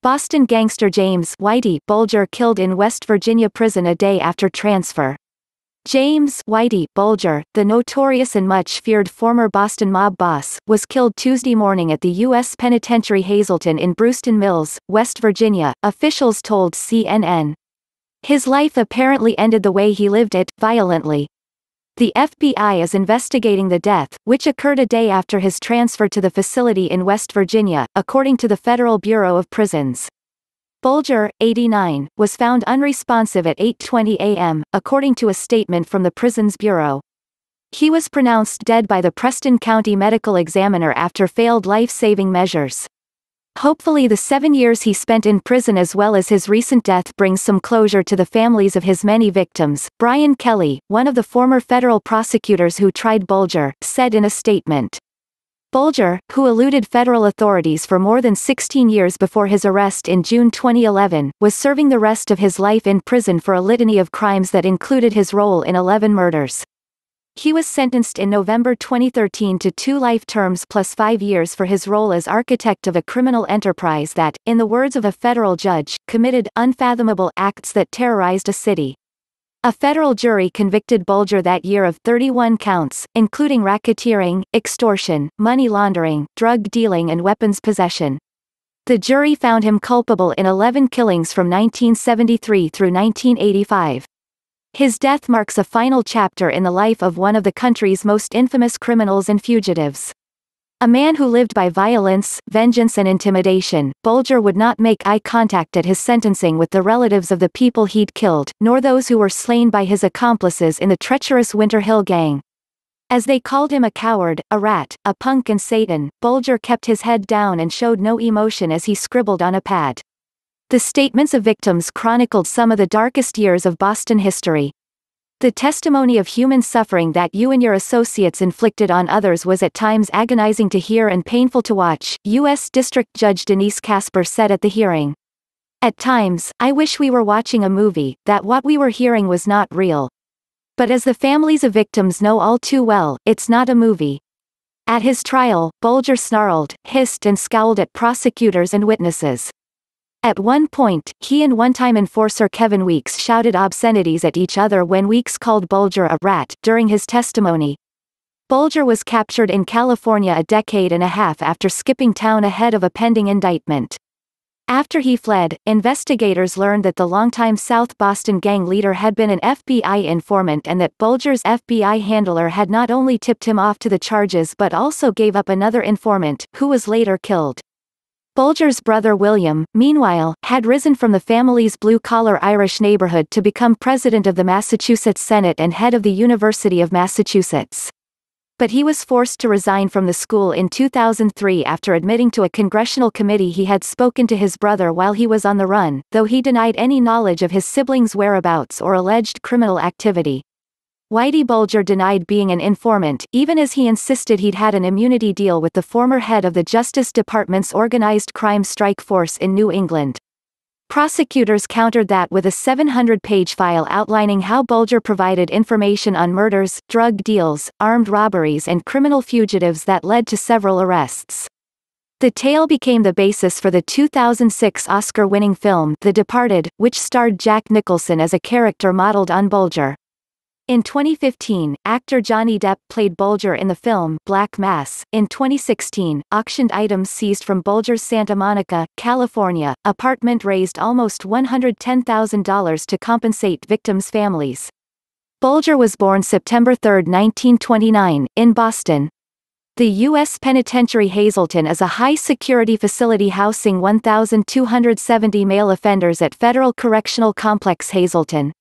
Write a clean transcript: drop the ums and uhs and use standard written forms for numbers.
Boston gangster James Whitey Bulger killed in West Virginia prison a day after transfer. James Whitey Bulger, the notorious and much-feared former Boston mob boss, was killed Tuesday morning at the U.S. Penitentiary Hazleton in Brewston Mills, West Virginia, officials told CNN. His life apparently ended the way he lived it, violently. The FBI is investigating the death, which occurred a day after his transfer to the facility in West Virginia, according to the Federal Bureau of Prisons. Bulger, 89, was found unresponsive at 8:20 a.m., according to a statement from the Prisons Bureau. He was pronounced dead by the Preston County Medical Examiner after failed life-saving measures. Hopefully the 7 years he spent in prison as well as his recent death brings some closure to the families of his many victims, Brian Kelly, one of the former federal prosecutors who tried Bulger, said in a statement. Bulger, who eluded federal authorities for more than 16 years before his arrest in June 2011, was serving the rest of his life in prison for a litany of crimes that included his role in 11 murders. He was sentenced in November 2013 to 2 life terms plus 5 years for his role as architect of a criminal enterprise that, in the words of a federal judge, committed unfathomable acts that terrorized a city. A federal jury convicted Bulger that year of 31 counts, including racketeering, extortion, money laundering, drug dealing and weapons possession. The jury found him culpable in 11 killings from 1973 through 1985. His death marks a final chapter in the life of one of the country's most infamous criminals and fugitives. A man who lived by violence, vengeance and intimidation, Bulger would not make eye contact at his sentencing with the relatives of the people he'd killed, nor those who were slain by his accomplices in the treacherous Winter Hill Gang. As they called him a coward, a rat, a punk and Satan, Bulger kept his head down and showed no emotion as he scribbled on a pad. The statements of victims chronicled some of the darkest years of Boston history. The testimony of human suffering that you and your associates inflicted on others was at times agonizing to hear and painful to watch, U.S. District Judge Denise Casper said at the hearing. At times, I wish we were watching a movie, that what we were hearing was not real. But as the families of victims know all too well, it's not a movie. At his trial, Bulger snarled, hissed and scowled at prosecutors and witnesses. At one point, he and one-time enforcer Kevin Weeks shouted obscenities at each other when Weeks called Bulger a rat during his testimony. Bulger was captured in California a decade and a half after skipping town ahead of a pending indictment. After he fled, investigators learned that the longtime South Boston gang leader had been an FBI informant and that Bulger's FBI handler had not only tipped him off to the charges but also gave up another informant, who was later killed. Bulger's brother William, meanwhile, had risen from the family's blue-collar Irish neighborhood to become president of the Massachusetts Senate and head of the University of Massachusetts. But he was forced to resign from the school in 2003 after admitting to a congressional committee he had spoken to his brother while he was on the run, though he denied any knowledge of his siblings' whereabouts or alleged criminal activity. Whitey Bulger denied being an informant, even as he insisted he'd had an immunity deal with the former head of the Justice Department's organized crime strike force in New England. Prosecutors countered that with a 700-page file outlining how Bulger provided information on murders, drug deals, armed robberies and criminal fugitives that led to several arrests. The tale became the basis for the 2006 Oscar-winning film The Departed, which starred Jack Nicholson as a character modeled on Bulger. In 2015, actor Johnny Depp played Bulger in the film Black Mass. In 2016, auctioned items seized from Bulger's Santa Monica, California, apartment raised almost $110,000 to compensate victims' families. Bulger was born September 3, 1929, in Boston. The U.S. Penitentiary Hazleton is a high-security facility housing 1,270 male offenders at Federal Correctional Complex Hazleton.